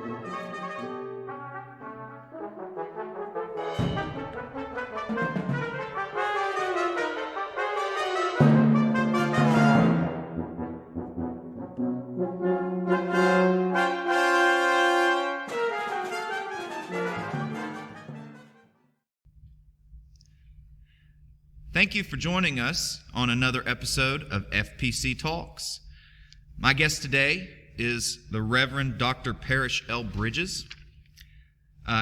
Thank you for joining us on another episode of FPC Talks. My guest today is the Reverend Dr. Parrish L. Bridges.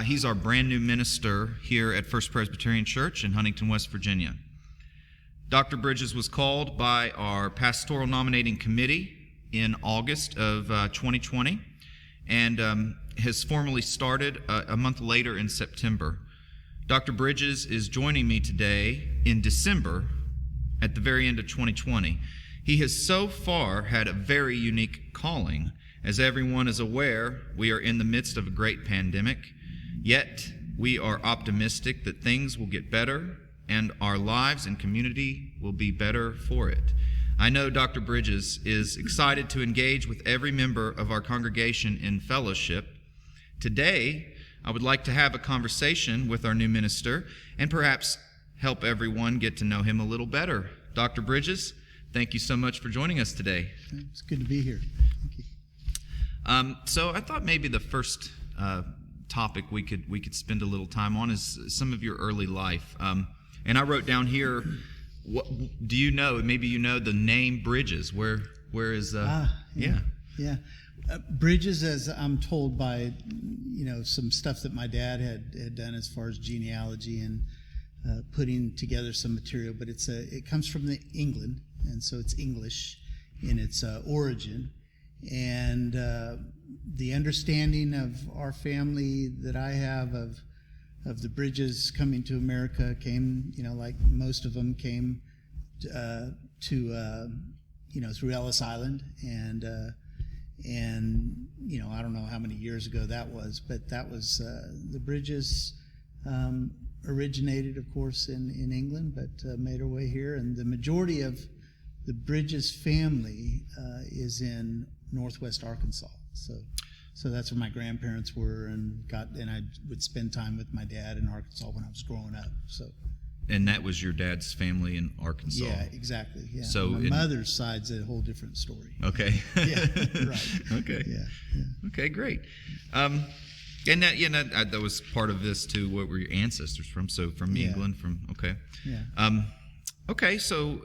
He's our brand new minister here at First Presbyterian Church in Huntington, West Virginia. Dr. Bridges was called by our Pastoral Nominating Committee in August of 2020 and has formally started a month later in September. Dr. Bridges is joining me today in December at the very end of 2020. He has so far had a very unique calling. As everyone is aware, we are in the midst of a great pandemic, yet we are optimistic that things will get better and our lives and community will be better for it. I know Dr. Bridges is excited to engage with every member of our congregation in fellowship. Today, I would like to have a conversation with our new minister and perhaps help everyone get to know him a little better. Dr. Bridges, thank you so much for joining us today. It's good to be here. Thank you. So I thought maybe the first topic we could spend a little time on is some of your early life. And I wrote down here, what do you know? Maybe you know the name Bridges. Where is? Yeah. Bridges, as I'm told by, some stuff that my dad had done as far as genealogy and putting together some material, but it comes from England, and so it's English in its origin. And the understanding of our family that I have of the Bridges coming to America came, like most of them came to through Ellis Island, and I don't know how many years ago that was, but that was the Bridges originated, of course, in England, but made our way here. And the majority of the Bridges family is in Northwest Arkansas. So that's where my grandparents were, and I would spend time with my dad in Arkansas when I was growing up. And that was your dad's family in Arkansas? Yeah, exactly. Yeah. So my mother's side's a whole different story. Okay. Yeah, right. Okay. Yeah. Okay, great. And that was part of this too. What were your ancestors from? So from England, okay. Yeah. Okay. So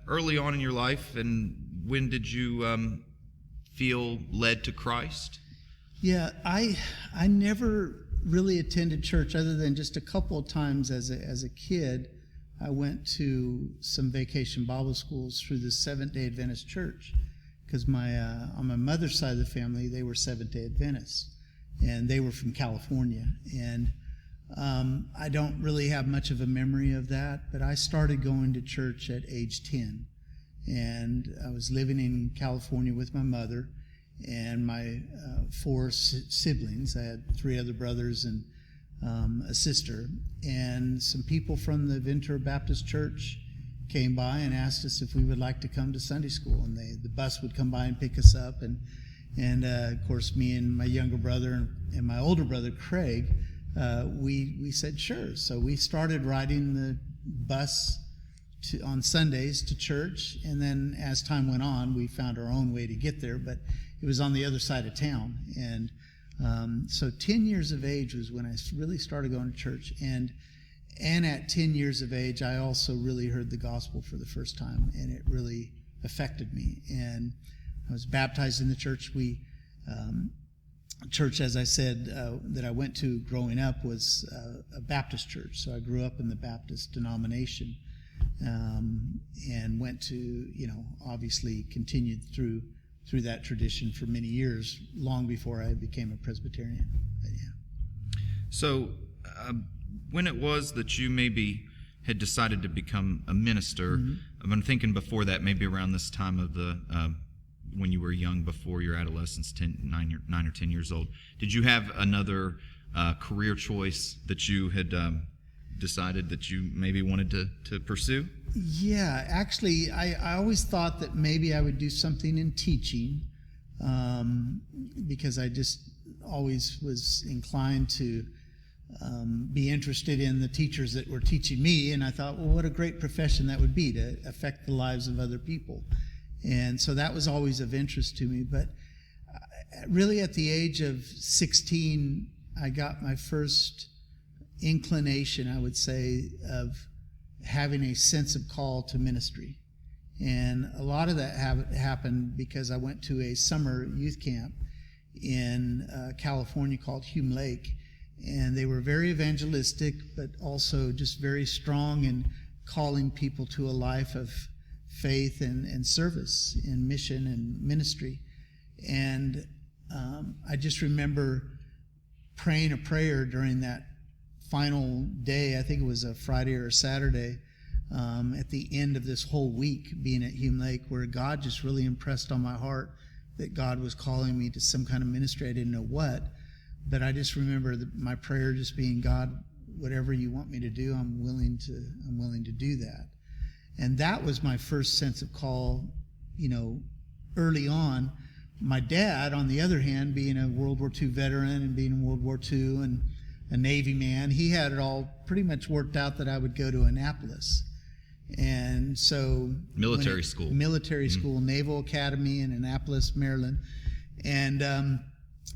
early on in your life, and when did you feel led to Christ? Yeah, I never really attended church other than just a couple of times as a kid. I went to some vacation Bible schools through the Seventh-day Adventist Church because on my mother's side of the family, they were Seventh-day Adventists, and they were from California. And I don't really have much of a memory of that, but I started going to church at age 10. And I was living in California with my mother and my four siblings. I had 3 other brothers and a sister. And some people from the Ventura Baptist Church came by and asked us if we would like to come to Sunday school. And the bus would come by and pick us up. And of course, me and my younger brother and my older brother, Craig, we said sure. So we started riding the bus on Sundays to church, and then as time went on, we found our own way to get there, but it was on the other side of town. And so 10 years of age was when I really started going to church, and at 10 years of age, I also really heard the gospel for the first time, and it really affected me. And I was baptized in the church. Church, as I said, that I went to growing up was a Baptist church, so I grew up in the Baptist denomination. And went to, obviously continued through that tradition for many years, long before I became a Presbyterian. But, yeah. So when it was that you maybe had decided to become a minister, I'm thinking before that, maybe around this time of when you were young, before your adolescence, 9 or 10 years old, did you have another career choice that you had decided that you maybe wanted to pursue? Yeah, actually, I always thought that maybe I would do something in teaching, because I just always was inclined to be interested in the teachers that were teaching me, and I thought, well, what a great profession that would be, to affect the lives of other people. And so that was always of interest to me. But really at the age of 16, I got my first inclination, I would say, of having a sense of call to ministry. And a lot of that happened because I went to a summer youth camp in California called Hume Lake. And they were very evangelistic, but also just very strong in calling people to a life of faith and service in mission and ministry. And I just remember praying a prayer during that final day. I think it was a Friday or a Saturday, at the end of this whole week being at Hume Lake, where God just really impressed on my heart that God was calling me to some kind of ministry. I didn't know what, but I just remember my prayer just being, God, whatever you want me to do, I'm willing to do that. And that was my first sense of call, early on. My dad, on the other hand, being a World War II veteran and being in World War II and a Navy man, he had it all pretty much worked out that I would go to Annapolis. And so military school, Naval Academy in Annapolis, Maryland. And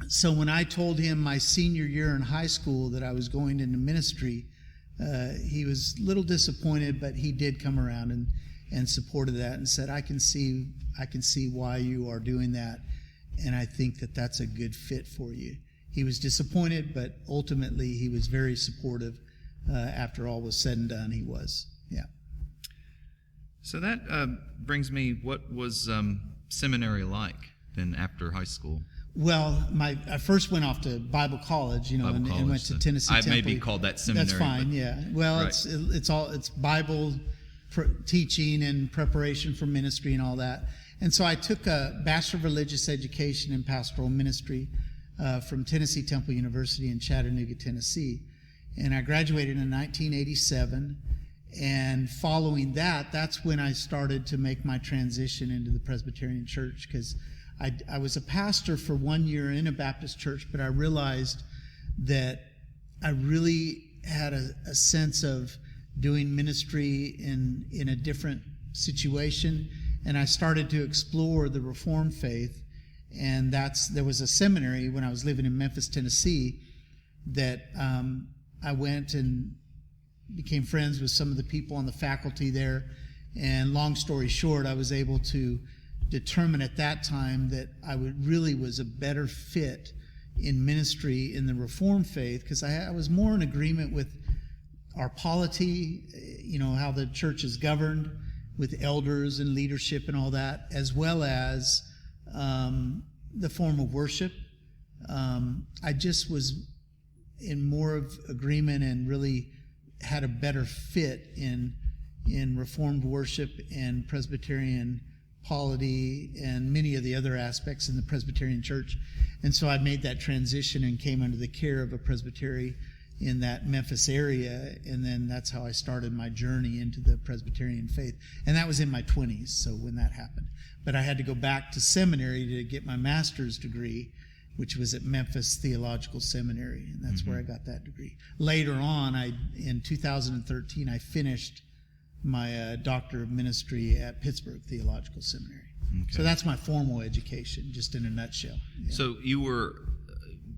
so when I told him my senior year in high school that I was going into ministry, he was a little disappointed, but he did come around and supported that and said, I can see why you are doing that, and I think that that's a good fit for you. He was disappointed, but ultimately he was very supportive. After all was said and done, he was. Yeah. So that brings me, what was seminary like then after high school? Well, I first went off to Bible college, and went to Tennessee Temple. I may be called that seminary. That's fine, yeah. Well, right. It's Bible teaching and preparation for ministry and all that. And so I took a Bachelor of Religious Education in Pastoral Ministry from Tennessee Temple University in Chattanooga, Tennessee. And I graduated in 1987. And following that, that's when I started to make my transition into the Presbyterian Church, because I was a pastor for 1 year in a Baptist church, but I realized that I really had a sense of doing ministry in a different situation, and I started to explore the Reformed faith. And there was a seminary when I was living in Memphis, Tennessee, that I went and became friends with some of the people on the faculty there. And long story short, I was able to determine at that time that I was a better fit in ministry in the Reformed faith, because I was more in agreement with our polity, how the church is governed with elders and leadership and all that, as well as the form of worship. I just was in more of agreement and really had a better fit in Reformed worship and Presbyterian polity and many of the other aspects in the Presbyterian Church. And so I made that transition and came under the care of a presbytery in that Memphis area, and then that's how I started my journey into the Presbyterian faith. And that was in my 20s, so when that happened. But I had to go back to seminary to get my master's degree, which was at Memphis Theological Seminary, and that's where I got that degree. Later on, in 2013, I finished my Doctor of Ministry at Pittsburgh Theological Seminary. Okay. So that's my formal education, just in a nutshell. Yeah. So you were,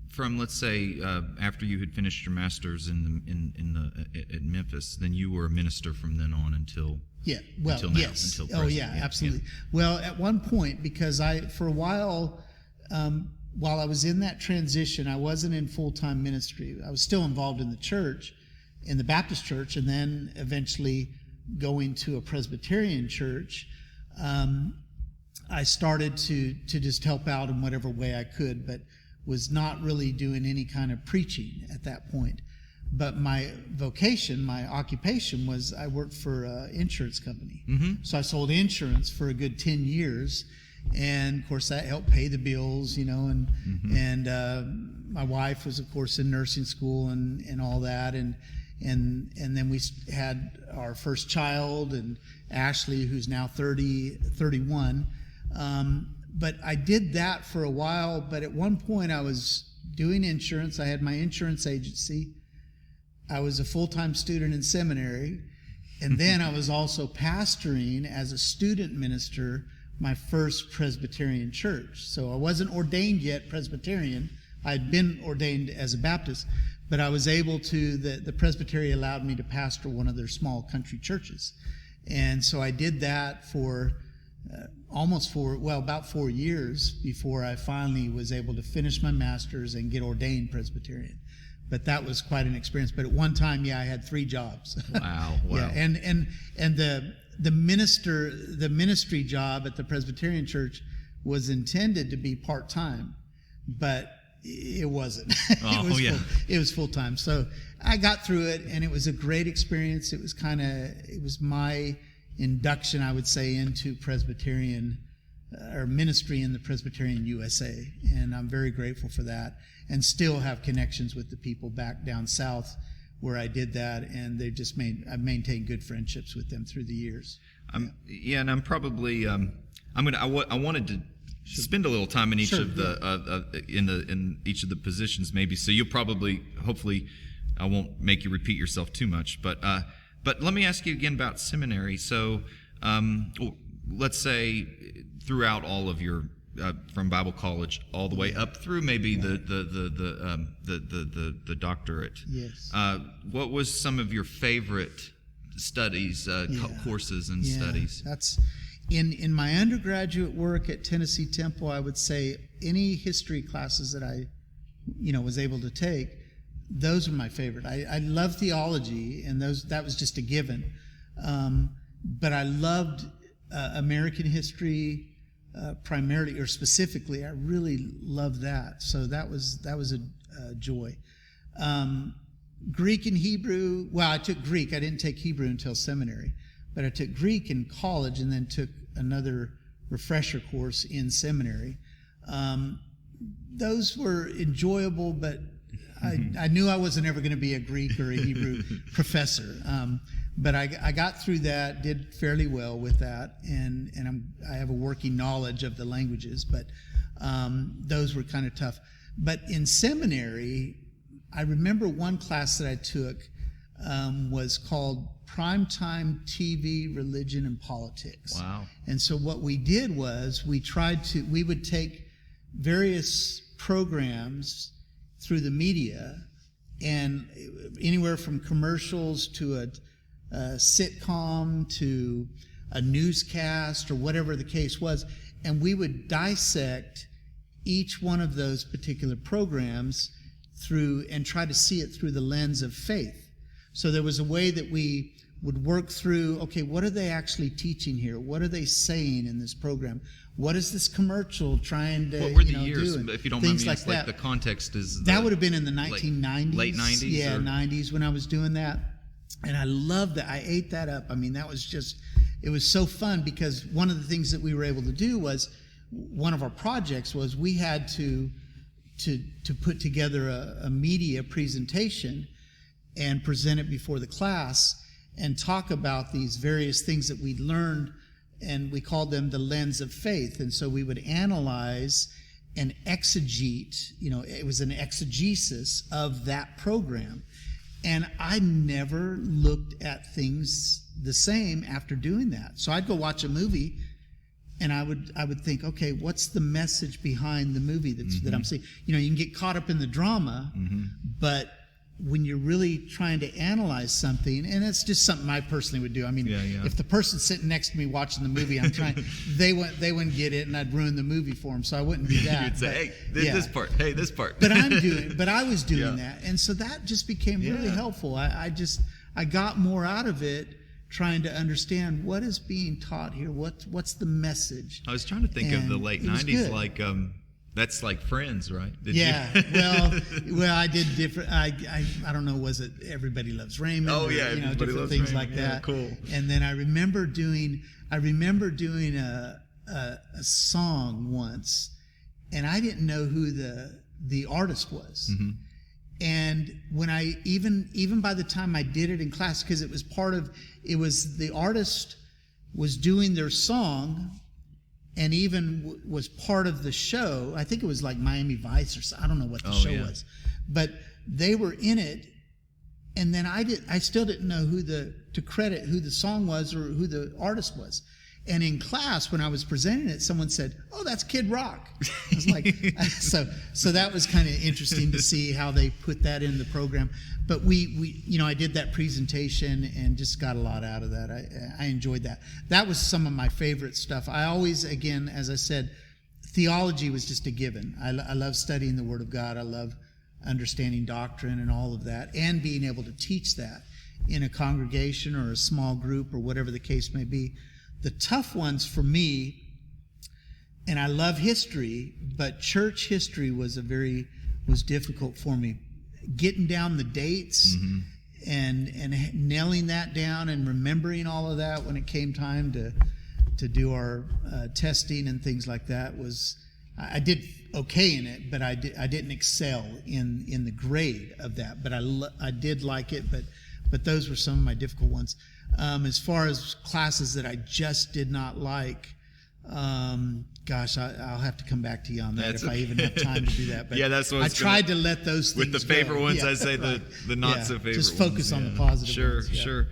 from, let's say, after you had finished your master's at Memphis, then you were a minister from then on until until now, yes. until present. Oh yeah, absolutely. Yeah. Well, at one point, because for a while I was in that transition, I wasn't in full-time ministry. I was still involved in the church, in the Baptist church, and then eventually going to a Presbyterian church. I started to just help out in whatever way I could, but was not really doing any kind of preaching at that point. But my vocation, my occupation was I worked for an insurance company. Mm-hmm. So I sold insurance for a good 10 years. And of course that helped pay the bills, and my wife was of course in nursing school and all that. And then we had our first child, and Ashley, who's now 31. But I did that for a while, but at one point I was doing insurance. I had my insurance agency. I was a full-time student in seminary. And then I was also pastoring as a student minister my First Presbyterian Church. So I wasn't ordained yet Presbyterian. I'd been ordained as a Baptist, but I was able to, the Presbytery allowed me to pastor one of their small country churches. And so I did that for about 4 years before I finally was able to finish my master's and get ordained Presbyterian. But that was quite an experience. But at one time, I had 3 jobs. Wow. Yeah, and the ministry job at the Presbyterian Church was intended to be part-time, but it wasn't. It was full-time. So I got through it, and it was a great experience. It was my induction, I would say, into Presbyterian or ministry in the Presbyterian USA, and I'm very grateful for that, and still have connections with the people back down south where I did that, and I've maintained good friendships with them through the years. And I'm probably I wanted to spend a little time in each of the in each of the positions, maybe. So you'll probably, hopefully, I won't make you repeat yourself too much. But let me ask you again about seminary. So let's say throughout all of your from Bible college all the way up through maybe the doctorate. Yes. What was some of your favorite studies, courses and studies? That's in my undergraduate work at Tennessee Temple. I would say any history classes that I, was able to take, those are my favorite. I love theology, and that was just a given. But I loved American history. Primarily or specifically, I really loved that. So that was a joy. Greek and Hebrew. Well, I took Greek. I didn't take Hebrew until seminary, but I took Greek in college and then took another refresher course in seminary. Those were enjoyable, but I knew I wasn't ever going to be a Greek or a Hebrew professor. But I got through that, did fairly well with that, and I have a working knowledge of the languages, but those were kind of tough. But in seminary, I remember one class that I took was called Primetime TV, Religion, and Politics. Wow. And so what we did was we would take various programs through the media, and anywhere from commercials to a sitcom to a newscast or whatever the case was, and we would dissect each one of those particular programs through and try to see it through the lens of faith. So there was a way that we would work through, okay, what are they actually teaching here? What are they saying in this program? What is this commercial trying to, what were the years, do? If you don't mind me, like that. The context is... That would have been in the 1990s. Late 90s? Yeah, 90s when I was doing that. And I loved that. I ate that up. I mean, it was so fun, because one of the things that we were able to do was, one of our projects was we had to put together a media presentation and present it before the class and talk about these various things that we'd learned, and we called them the lens of faith. And so we would analyze and exegete, it was an exegesis of that program. And I never looked at things the same after doing that. So I'd go watch a movie, and I would think, okay, what's the message behind the movie that I'm seeing? You can get caught up in the drama, but when you're really trying to analyze something, and that's just something I personally would do. I mean, if the person sitting next to me watching the movie, they wouldn't get it, and I'd ruin the movie for them. So I wouldn't do that. You'd say, hey, this part. Hey, this part. But I was doing that, and so that just became really helpful. I got more out of it, trying to understand what is being taught here. What's the message? I was trying to think of the late 90s, like that's like Friends, right? Well, I did different. I don't know. Was it Everybody Loves Raymond? Oh yeah, different things Raymond. like that. Yeah, cool. And then I remember doing a song once, and I didn't know who the artist was. Mm-hmm. And when I even by the time I did it in class, because it was the artist was doing their song, and even was part of the show. I think it was like Miami Vice or something. I don't know what the show was, but they were in it. And then I still didn't know to credit who the song was or who the artist was. And in class, when I was presenting it, someone said, "Oh, that's Kid Rock." I was like, so that was kind of interesting to see how they put that in the program. But we I did that presentation and just got a lot out of that. I enjoyed that. That was some of my favorite stuff. I always, again, as I said, theology was just a given. I love studying the Word of God. I love understanding doctrine and all of that, and being able to teach that in a congregation or a small group or whatever the case may be. The tough ones for me, and I love history, but church history was difficult for me. Getting down the dates and nailing that down and remembering all of that when it came time to do our testing and things like that I did okay in it, but I didn't excel in the grade of that. But I did like it, but those were some of my difficult ones. As far as classes that I just did not like, gosh, I'll have to come back to you on that I even have time to do that. But yeah, that's what I tried to let those things with the favorite go. ones. I say the not so favorite. Just focus on the positive ones. Sure.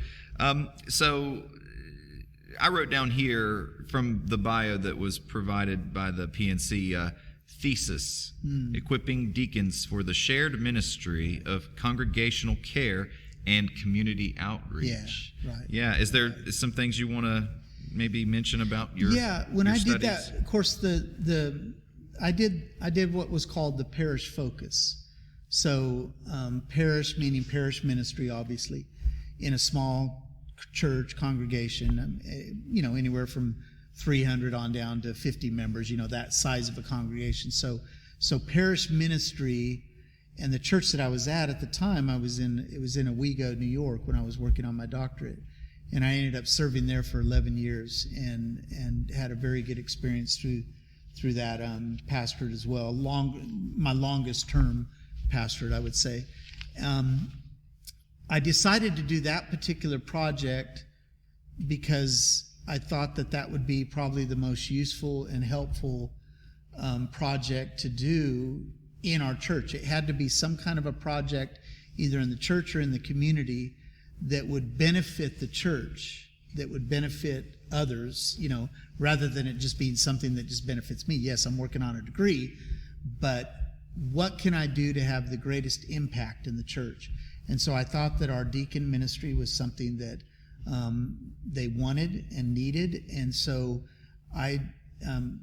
So I wrote down here from the bio that was provided by the PNC. Thesis, equipping deacons for the shared ministry of congregational care and community outreach. Yeah, right. Yeah, is there some things you want to maybe mention about your when your I studies? did that, of course, I did what was called the parish focus. So parish meaning parish ministry, obviously, in a small church congregation. Anywhere from 300 on down to 50 members, that size of a congregation. So parish ministry, and the church that I was at the time, it was in Owego, New York, when I was working on my doctorate. And I ended up serving there for 11 years and had a very good experience through that pastorate as well. My longest term pastorate, I would say. I decided to do that particular project because I thought that would be probably the most useful and helpful project to do in our church. It had to be some kind of a project, either in the church or in the community, that would benefit the church, that would benefit others, rather than it just being something that just benefits me. Yes, I'm working on a degree, but what can I do to have the greatest impact in the church? And so I thought that our deacon ministry was something that they wanted and needed, and so I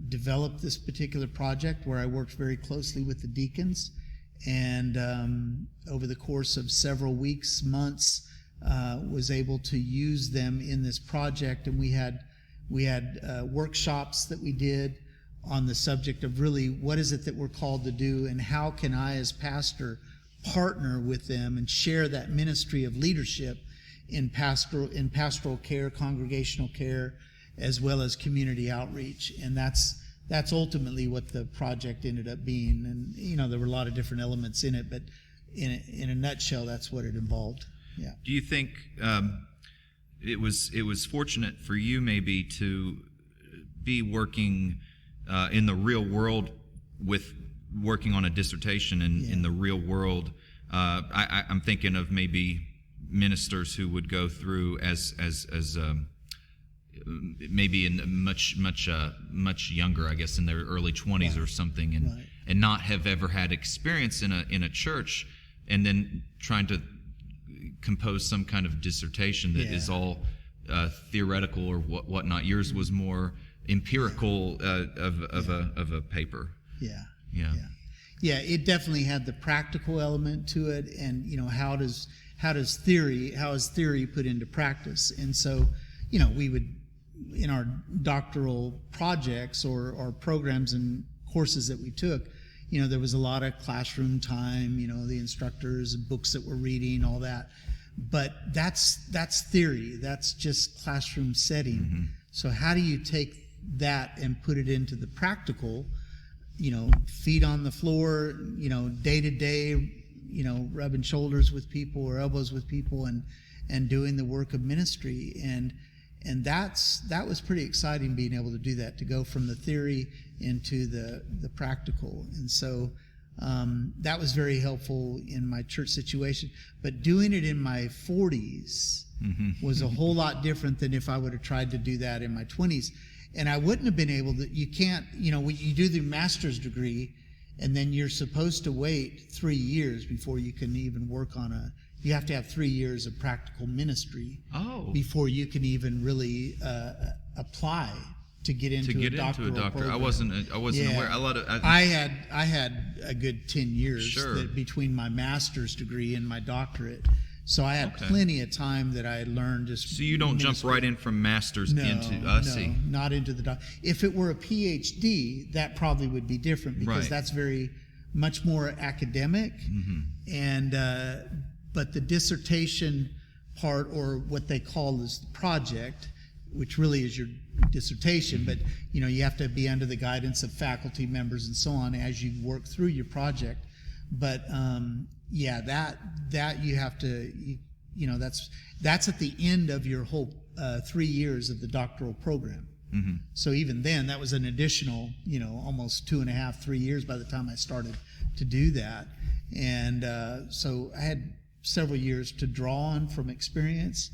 developed this particular project where I worked very closely with the deacons, and over the course of several weeks, months, was able to use them in this project. And we had workshops that we did on the subject of really what is it that we're called to do, and how can I as pastor partner with them and share that ministry of leadership in pastoral care, congregational care, as well as community outreach. And that's ultimately what the project ended up being. And there were a lot of different elements in it, but in a nutshell, that's what it involved. Yeah. Do you think it was fortunate for you maybe to be working in the real world, with working on a dissertation in the real world? I'm thinking of maybe ministers who would go through as maybe in much younger, I guess, in their early 20s or something, and not have ever had experience in a church, and then trying to compose some kind of dissertation that is all theoretical or whatnot. Yours was more empirical of a paper. Yeah, it definitely had the practical element to it, and how is theory put into practice? And so, we would, in our doctoral projects or programs and courses that we took, there was a lot of classroom time, the instructors, books that we're reading, all that. But that's theory. That's just classroom setting. Mm-hmm. So how do you take that and put it into the practical, feet on the floor, day to day, rubbing shoulders with people or elbows with people and doing the work of ministry. And that was pretty exciting, being able to do that, to go from the theory into the practical. And so that was very helpful in my church situation. But doing it in my 40s was a whole lot different than if I would have tried to do that in my 20s. And I wouldn't have been able to, you can't, you do the master's degree, and then you're supposed to wait 3 years before you can even work on you have to have 3 years of practical ministry before you can even really apply to get into a doctoral program. I wasn't aware. I had a good 10 years between my master's degree and my doctorate. So I had plenty of time that I learned just. So you don't jump right in from master's into. Not into the doc. If it were a PhD, that probably would be different, because that's very much more academic, and but the dissertation part, or what they call is the project, which really is your dissertation, but you have to be under the guidance of faculty members and so on as you work through your project. But that you have to, that's at the end of your whole 3 years of the doctoral program. So even then, that was an additional, almost 2.5, 3 years by the time I started to do that. And so I had several years to draw on from experience.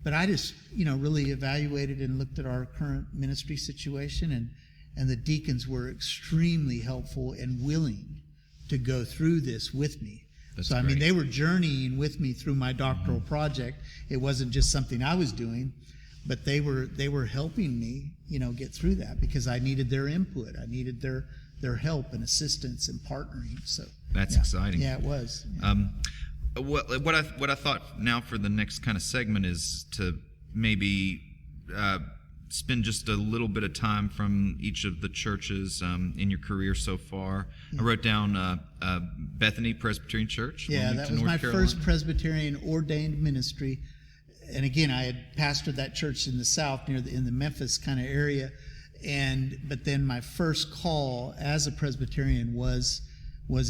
But I just, really evaluated and looked at our current ministry situation, and the deacons were extremely helpful and willing to go through this with me. That's so, great. they were journeying with me through my doctoral project. It wasn't just something I was doing, but they were helping me, get through that, because I needed their input. I needed their help and assistance and partnering. So that's exciting. Yeah, it was. Yeah. What I thought now for the next kind of segment is to maybe spend just a little bit of time from each of the churches in your career so far. I wrote down Bethany Presbyterian Church. Yeah, Wilmington, that was North my first Presbyterian ordained ministry. And again, I had pastored that church in the South, in the Memphis kind of area. But then my first call as a Presbyterian was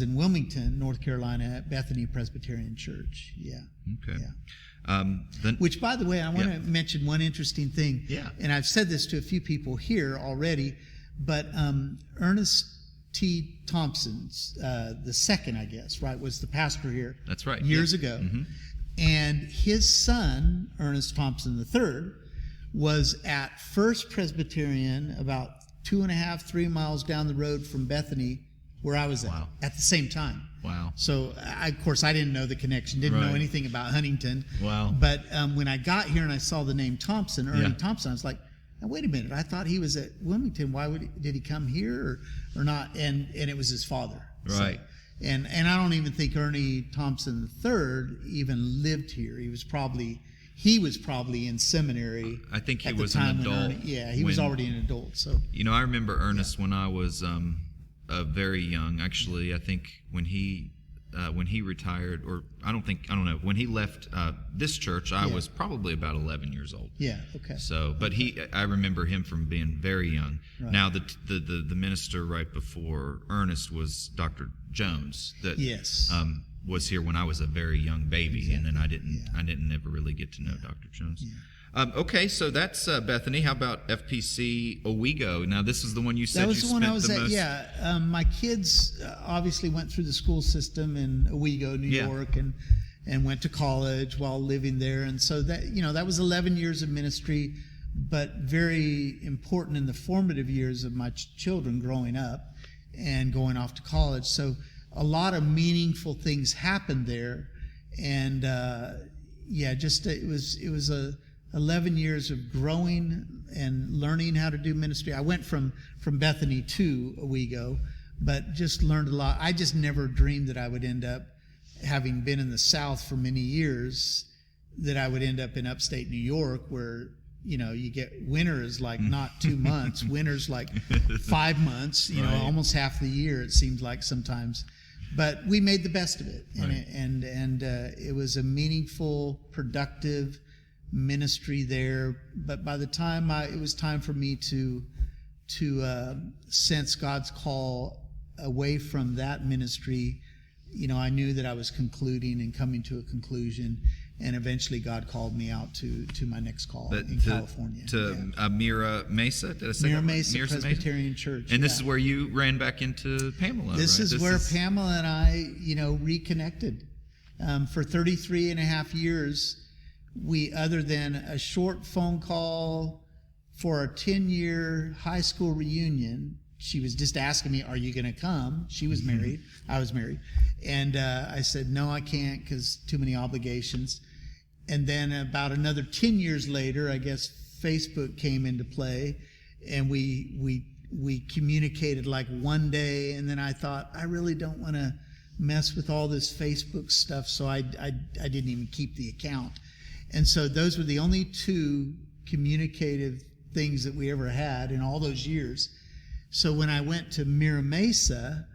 in Wilmington, North Carolina, at Bethany Presbyterian Church. Yeah. Okay. Yeah. Which, by the way, I want to mention one interesting thing. Yeah. And I've said this to a few people here already, but Ernest T. Thompson, the second, I guess, was the pastor here. That's right. Years ago. And his son, Ernest Thompson III, was at First Presbyterian about 2.5, 3 miles down the road from Bethany, where I was at the same time. Wow. So, of course, I didn't know the connection, didn't know anything about Huntington. Wow. But when I got here and I saw the name Thompson, Ernie Thompson, I was like, now, wait a minute, I thought he was at Wilmington. Why did he come here or not? And it was his father. Right. So, and I don't even think Ernie Thompson III even lived here. He was probably in seminary. I think he was an adult. He was already an adult. So I remember Ernest when I was very young. Actually, I think when he retired, or I don't know, when he left this church, I was probably about 11 years old. Yeah. Okay. So, but I remember him from being very young. Right. Now, the minister right before Ernest was Dr. Jones. That was here when I was a very young baby, and then I didn't ever really get to know Dr. Jones. Yeah. Okay, so that's Bethany. How about FPC Owego? Now, this is the one you said you spent the most. That was the one I was at. Yeah, my kids obviously went through the school system in Owego, New York, and went to college while living there. And so that was 11 years of ministry, but very important in the formative years of my children growing up and going off to college. So a lot of meaningful things happened there, and it was 11 years of growing and learning how to do ministry. I went from Bethany to Owego, but just learned a lot. I just never dreamed that I would end up, having been in the South for many years, that I would end up in upstate New York, where you get winters like not 2 months, winters like 5 months, almost half the year it seemed like sometimes. But we made the best of it, and it was a meaningful, productive ministry there. But by the time it was time for me to sense God's call away from that ministry, I knew that I was concluding and coming to a conclusion. And eventually God called me out to my next call in California. Mira Mesa? Did I say Mira that right? Mesa Presbyterian Church. And this is where you ran back into Pamela, This right? is where Pamela and I, reconnected. For 33 and a half years, other than a short phone call for our 10-year high school reunion, she was just asking me, are you going to come? She was married. I was married. And I said, no, I can't because too many obligations. And then about another 10 years later, I guess Facebook came into play, and we communicated like one day. And then I thought, I really don't want to mess with all this Facebook stuff, so I didn't even keep the account. And so those were the only two communicative things that we ever had in all those years. So when I went to Mira Mesa,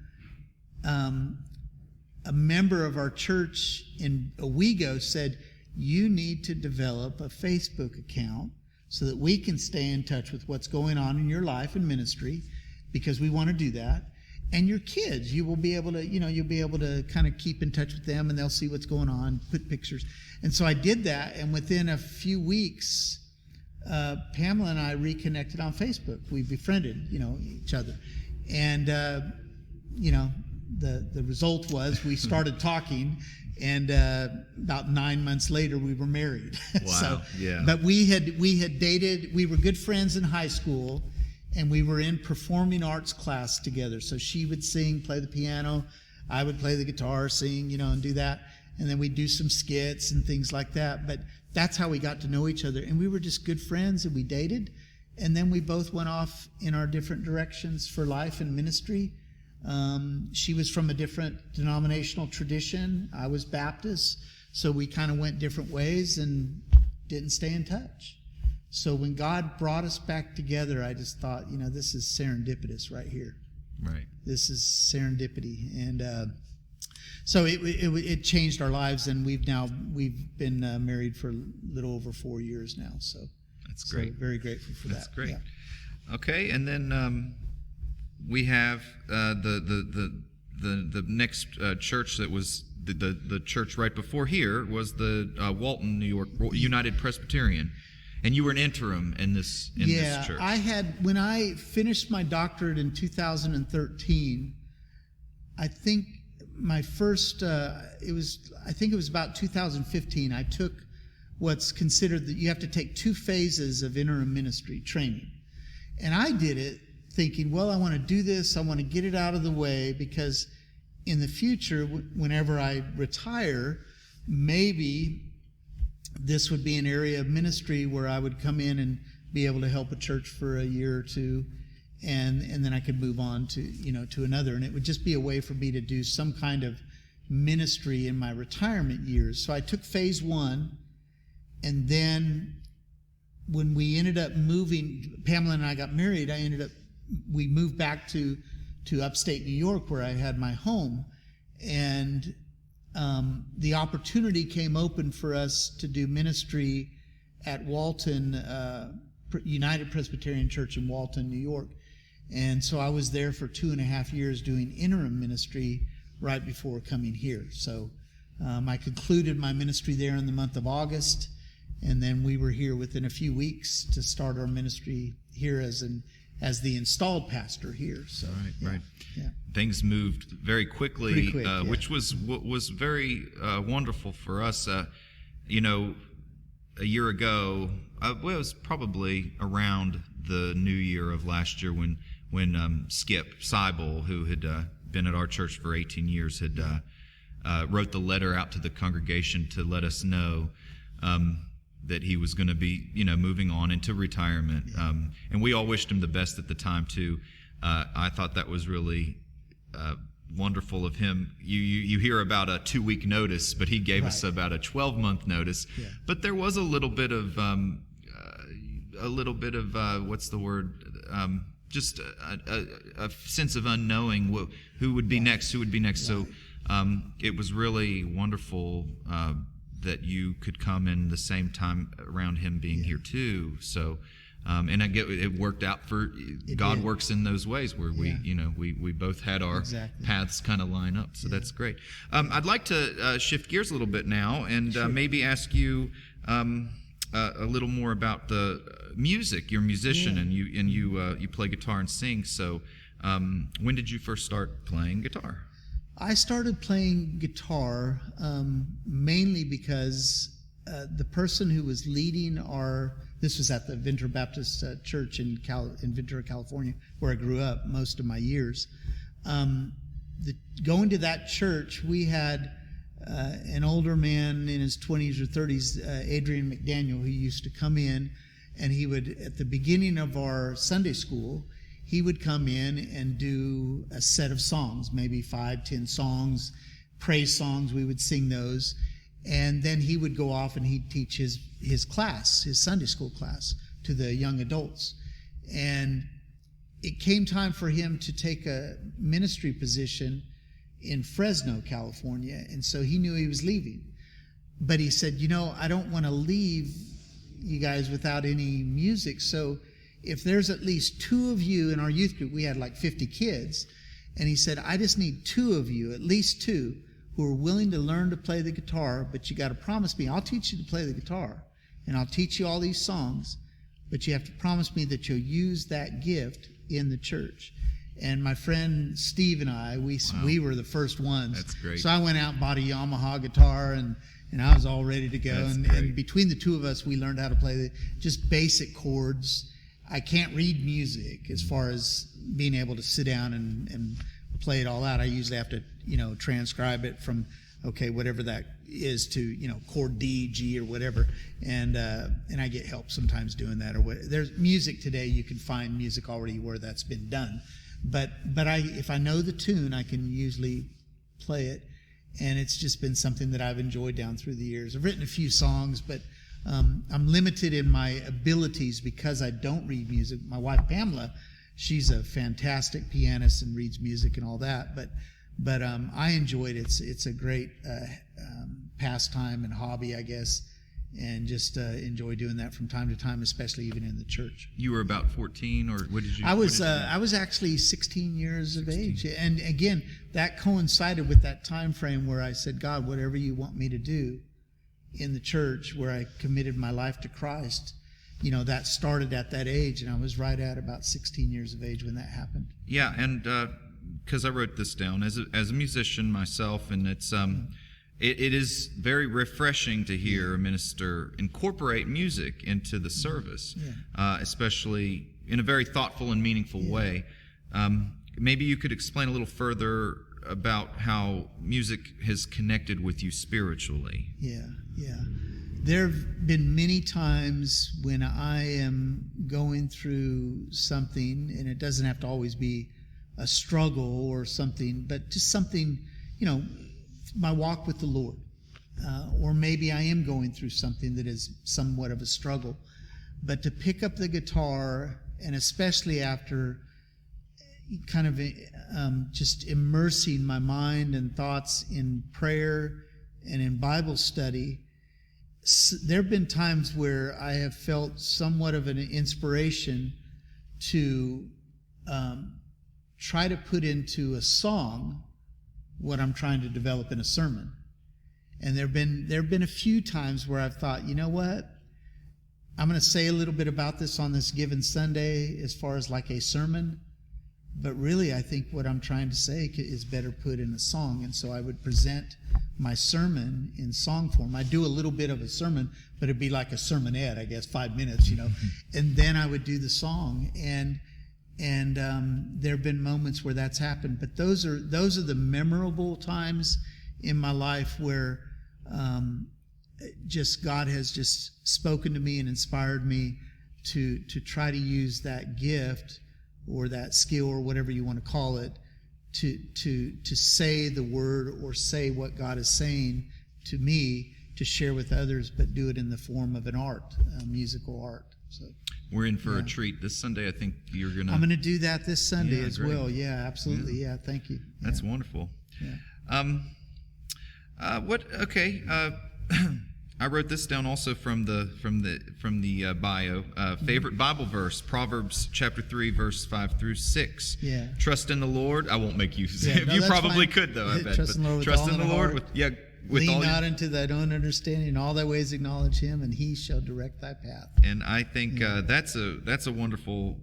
a member of our church in Owego said, you need to develop a Facebook account so that we can stay in touch with what's going on in your life and ministry, because we want to do that. And your kids, you will be able to, you'll be able to kind of keep in touch with them, and they'll see what's going on, put pictures. And so I did that, and within a few weeks, Pamela and I reconnected on Facebook. We befriended, each other. And, the result was we started talking, and about 9 months later, we were married. Wow, yeah. But we had dated, we were good friends in high school, and we were in performing arts class together. So she would sing, play the piano, I would play the guitar, sing, and do that. And then we'd do some skits and things like that. But that's how we got to know each other. And we were just good friends, and we dated. And then we both went off in our different directions for life and ministry. She was from a different denominational tradition. I was Baptist. So we kind of went different ways and didn't stay in touch. So when God brought us back together, I just thought, this is serendipitous right here. Right. This is serendipity. And so it changed our lives, and we've been married for a little over 4 years now. So that's great. So very grateful for that. That's great. Yeah. Okay, and then we have the next church that was the church right before here was the Walton, New York United Presbyterian. And you were an interim in this church. Yeah, when I finished my doctorate in 2013, I think my first, it was about 2015, I took what's considered that you have to take 2 phases of interim ministry training. And I did it thinking, well, I want to do this, I want to get it out of the way, because in the future, whenever I retire, maybe this would be an area of ministry where I would come in and be able to help a church for a year or two, and then I could move on to another, and it would just be a way for me to do some kind of ministry in my retirement years. So I took phase 1, and then when we ended up moving, Pamela and I got married, we moved back to upstate New York, where I had my home, and the opportunity came open for us to do ministry at Walton, United Presbyterian Church in Walton, New York. And so I was there for 2.5 years doing interim ministry right before coming here. So I concluded my ministry there in the month of August, and then we were here within a few weeks to start our ministry here as the installed pastor here. So right. Yeah. Things moved very quickly, pretty quick, yeah. Which was very wonderful for us. A year ago, it was probably around the new year of last year when Skip Seibel, who had been at our church for 18 years, had wrote the letter out to the congregation to let us know that he was going to be, moving on into retirement. Yeah. And we all wished him the best at the time too. I thought that was really wonderful of him. You hear about a 2-week notice, but he gave us about a 12-month notice. Yeah. But there was a little bit of what's the word? Just a sense of unknowing who would be next. Right. So it was really wonderful that you could come in the same time around him being here too. So And I get it worked out for God did. works in those ways where we both had our paths kind of line up. So that's great. I'd like to shift gears a little bit now and maybe ask you a little more about the music. You're a musician and you play guitar and sing. So when did you first start playing guitar? I started playing guitar mainly because the person who was leading this was at the Ventura Baptist Church in Ventura, California, where I grew up most of my years. Going to that church, we had an older man in his 20s or 30s, Adrian McDaniel, who used to come in, and he would, at the beginning of our Sunday school, he would come in and do a set of songs, maybe 5-10 songs, praise songs. We would sing those. And then he would go off and he'd teach his class, his Sunday school class, to the young adults. And it came time for him to take a ministry position in Fresno, California. And so he knew he was leaving. But he said, I don't want to leave you guys without any music. So if there's at least 2 of you in our youth group, we had like 50 kids. And he said, I just need 2 of you, at least 2, who are willing to learn to play the guitar, but you got to promise me, I'll teach you to play the guitar, and I'll teach you all these songs, but you have to promise me that you'll use that gift in the church. And my friend Steve and I, we were the first ones. That's great. So I went out and bought a Yamaha guitar, and I was all ready to go. And between the 2 of us, we learned how to play just basic chords. I can't read music as far as being able to sit down and play it all out. I usually have to, transcribe it from, whatever that is to, chord D, G, or whatever. And I get help sometimes doing that. There's music today, you can find music already where that's been done. But if I know the tune, I can usually play it. And it's just been something that I've enjoyed down through the years. I've written a few songs, but I'm limited in my abilities because I don't read music. My wife, Pamela, she's a fantastic pianist and reads music and all that. But I enjoy it. It's a great pastime and hobby, I guess, and just enjoy doing that from time to time, especially even in the church. You were about 14, or what did you? I was actually 16 years of age, and again, that coincided with that time frame where I said, God, whatever you want me to do in the church, where I committed my life to Christ. That started at that age, and I was right at about 16 years of age when that happened. Yeah, and because I wrote this down as a musician myself, and it's it is very refreshing to hear a minister incorporate music into the service, especially in a very thoughtful and meaningful way. Maybe you could explain a little further about how music has connected with you spiritually. Yeah. There have been many times when I am going through something, and it doesn't have to always be a struggle or something, but just something, my walk with the Lord. Or maybe I am going through something that is somewhat of a struggle. But to pick up the guitar, and especially after kind of just immersing my mind and thoughts in prayer and in Bible study, there have been times where I have felt somewhat of an inspiration to try to put into a song what I'm trying to develop in a sermon. And there have been a few times where I've thought, you know what? I'm going to say a little bit about this on this given Sunday as far as like a sermon, but really I think what I'm trying to say is better put in a song. And so I would present my sermon in song form. I do a little bit of a sermon, but it'd be like a sermonette, I guess, 5 minutes, and then I would do the song. And there have been moments where that's happened, but those are the memorable times in my life where just God has just spoken to me and inspired me to try to use that gift or that skill or whatever you want to call it to say the word or say what God is saying to me to share with others, but do it in the form of an art, a musical art. So we're in for a treat this Sunday. I think I'm going to do that this Sunday as great. Well. Yeah, absolutely. Yeah, thank you. That's wonderful. Yeah. I wrote this down also from the bio. Favorite Bible verse, Proverbs chapter 3, verse 5 through 6. Yeah. Trust in the Lord. I won't make you say Yeah, it. no, You that's probably fine. could, though, I bet. Trust in the Lord with trust all in the thine Lord heart. with Lean all not into thine own understanding. In all thy ways acknowledge him, and he shall direct thy path. And I think that's a wonderful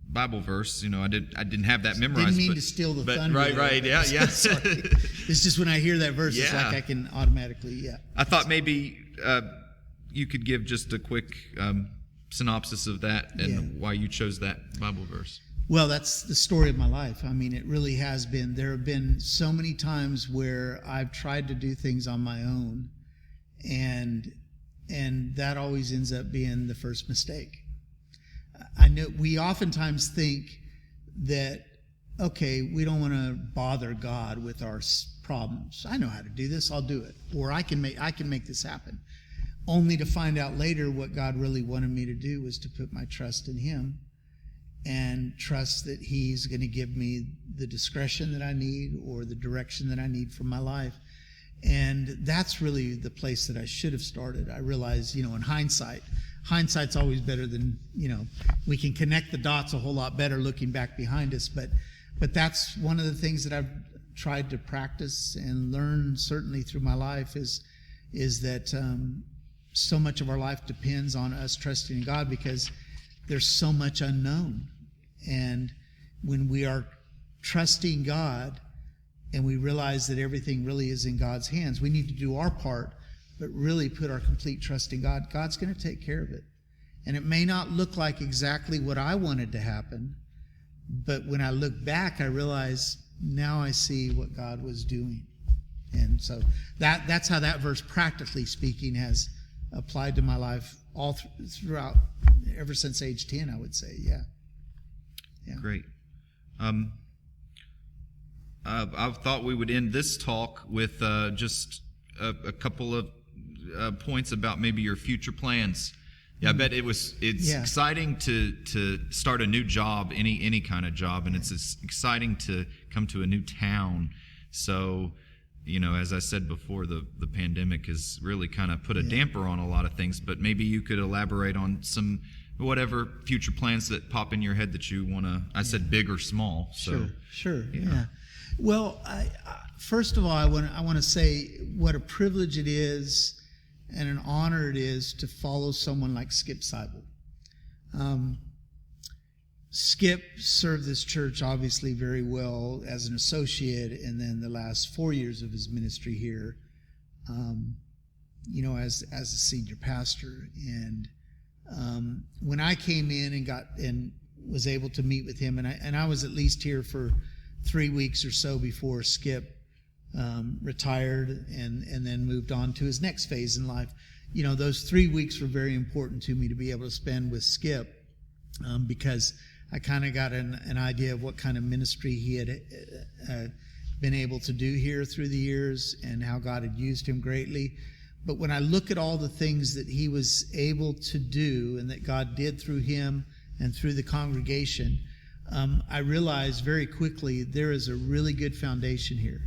Bible verse. I didn't have that memorized. Didn't mean but, to steal the but, thunder. Right, yeah. Sorry. It's just when I hear that verse, it's Yeah. like I can automatically, yeah. I thought maybe you could give just a quick synopsis of that and why you chose that Bible verse. Well, that's the story of my life. I mean, it really has been. There have been so many times where I've tried to do things on my own, and that always ends up being the first mistake. I know we oftentimes think that, okay, we don't want to bother God with our problems. I know how to do this, I'll do it. Or I can make this happen. Only to find out later what God really wanted me to do was to put my trust in him and trust that he's going to give me the discretion that I need or the direction that I need for my life. And that's really the place that I should have started. I realize, in hindsight's always better than, we can connect the dots a whole lot better looking back behind us. But that's one of the things that I've tried to practice and learn certainly through my life is that so much of our life depends on us trusting in God because there's so much unknown. And when we are trusting God and we realize that everything really is in God's hands, we need to do our part, but really put our complete trust in God. God's going to take care of it. And it may not look like exactly what I wanted to happen, but when I look back, I realize now I see what God was doing. And so that's how that verse, practically speaking, has applied to my life all throughout, ever since age 10, I would say. Yeah. Great. I thought we would end this talk with just a couple of points about maybe your future plans. Yeah, I bet it's exciting to start a new job, any kind of job, and it's exciting to come to a new town. So, as I said before, the pandemic has really kind of put a damper on a lot of things, but maybe you could elaborate on some whatever future plans that pop in your head that you want to, I said big or small. So, Sure. Yeah. Well, first of all, I want to say what a privilege it is and an honor it is to follow someone like Skip Seibel. Skip served this church obviously very well as an associate, and then the last 4 years of his ministry here, as a senior pastor. And when I came in and was able to meet with him, and I was at least here for 3 weeks or so before Skip retired and then moved on to his next phase in life. Those 3 weeks were very important to me to be able to spend with Skip because I kind of got an idea of what kind of ministry he had been able to do here through the years and how God had used him greatly. But when I look at all the things that he was able to do and that God did through him and through the congregation, I realized very quickly there is a really good foundation here.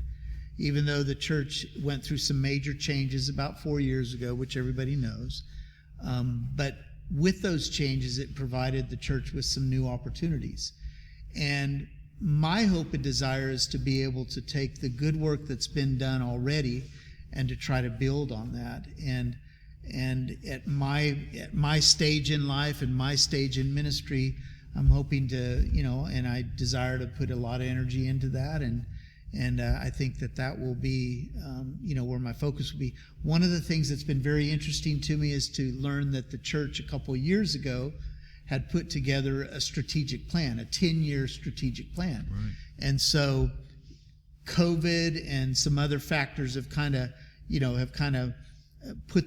Even though the church went through some major changes about 4 years ago, which everybody knows, but with those changes, it provided the church with some new opportunities. And my hope and desire is to be able to take the good work that's been done already and to try to build on that. And at my stage in life and my stage in ministry, I'm hoping to, and I desire to put a lot of energy into that. And I think that will be, where my focus will be. One of the things that's been very interesting to me is to learn that the church a couple of years ago had put together a strategic plan, a 10-year strategic plan. Right. And so COVID and some other factors have kind of put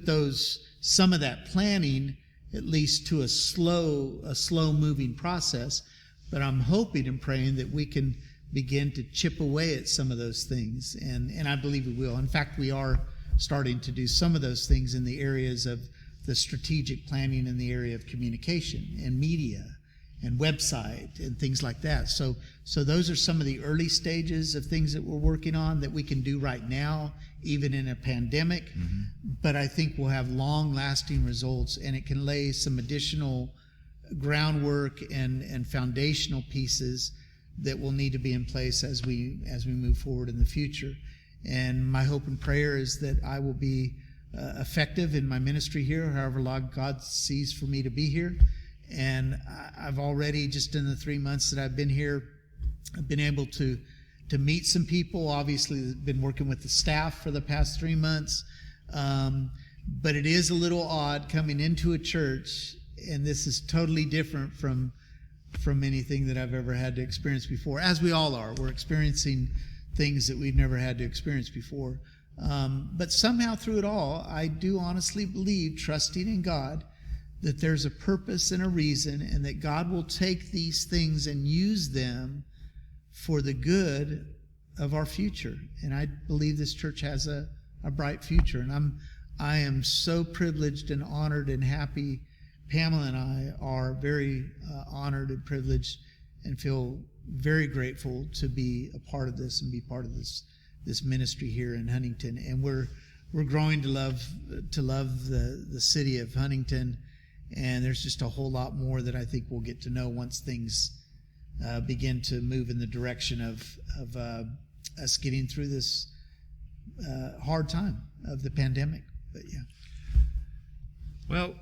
some of that planning at least to a slow moving process. But I'm hoping and praying that we can begin to chip away at some of those things. And I believe we will. In fact, we are starting to do some of those things in the areas of the strategic planning in the area of communication and media website and things like that. So those are some of the early stages of things that we're working on that we can do right now, even in a pandemic. Mm-hmm. But I think we'll have long-lasting results, and it can lay some additional groundwork and foundational pieces that will need to be in place as we move forward in the future. And my hope and prayer is that I will be effective in my ministry here, however long God sees for me to be here. And I've already, just in the 3 months that I've been here, I've been able to meet some people. Obviously, I've been working with the staff for the past 3 months. But it is a little odd coming into a church, and this is totally different from anything that I've ever had to experience before, as we all are. We're experiencing things that we've never had to experience before. But somehow through it all, I do honestly believe, trusting in God, that there's a purpose and a reason, and that God will take these things and use them for the good of our future. And I believe this church has a bright future. And I am so privileged and honored and happy. Pamela and I are very honored and privileged and feel very grateful to be a part of this and be part of this ministry here in Huntington. And we're growing to love the city of Huntington. And there's just a whole lot more that I think we'll get to know once things begin to move in the direction of us getting through this hard time of the pandemic. But yeah. Well,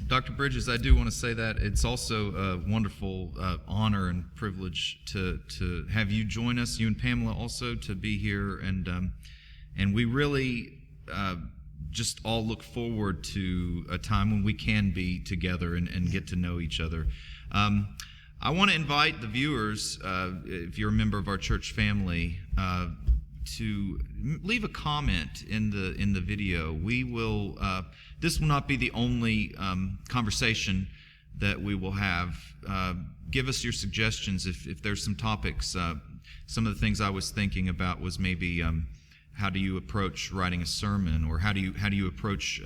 Dr. Bridges, I do want to say that it's also a wonderful honor and privilege to have you join us, you and Pamela also, to be here, and we really just all look forward to a time when we can be together and get to know each other. I want to invite the viewers, if you're a member of our church family, to leave a comment in the video. We will. This will not be the only conversation that we will have. Give us your suggestions if there's some topics. Some of the things I was thinking about was maybe how do you approach writing a sermon, or how do you approach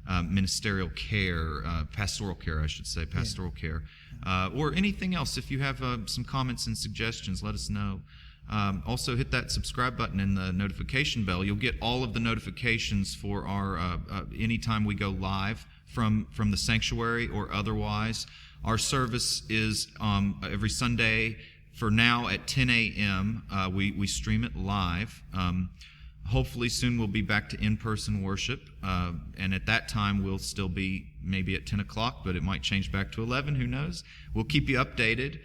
ministerial care, pastoral care, I should say, pastoral care, or anything else. If you have some comments and suggestions, let us know. Also, hit that subscribe button and the notification bell. You'll get all of the notifications for our anytime we go live from the sanctuary or otherwise. Our service is every Sunday for now at 10 a.m. We stream it live. Hopefully soon we'll be back to in-person worship, and at that time we'll still be maybe at 10 o'clock, but it might change back to 11, who knows. We'll keep you updated.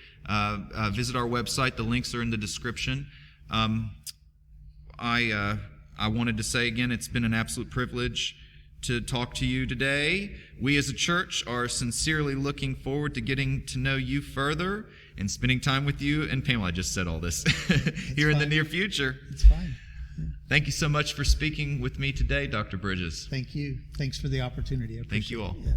Visit our website. The links are in the description. I wanted to say again, it's been an absolute privilege to talk to you today. We as a church are sincerely looking forward to getting to know you further and spending time with you. And Pamela, I just said all this here in the near future. It's fine. Yeah. Thank you so much for speaking with me today, Dr. Bridges. Thank you. Thanks for the opportunity. I appreciate Thank you all. it. Yeah.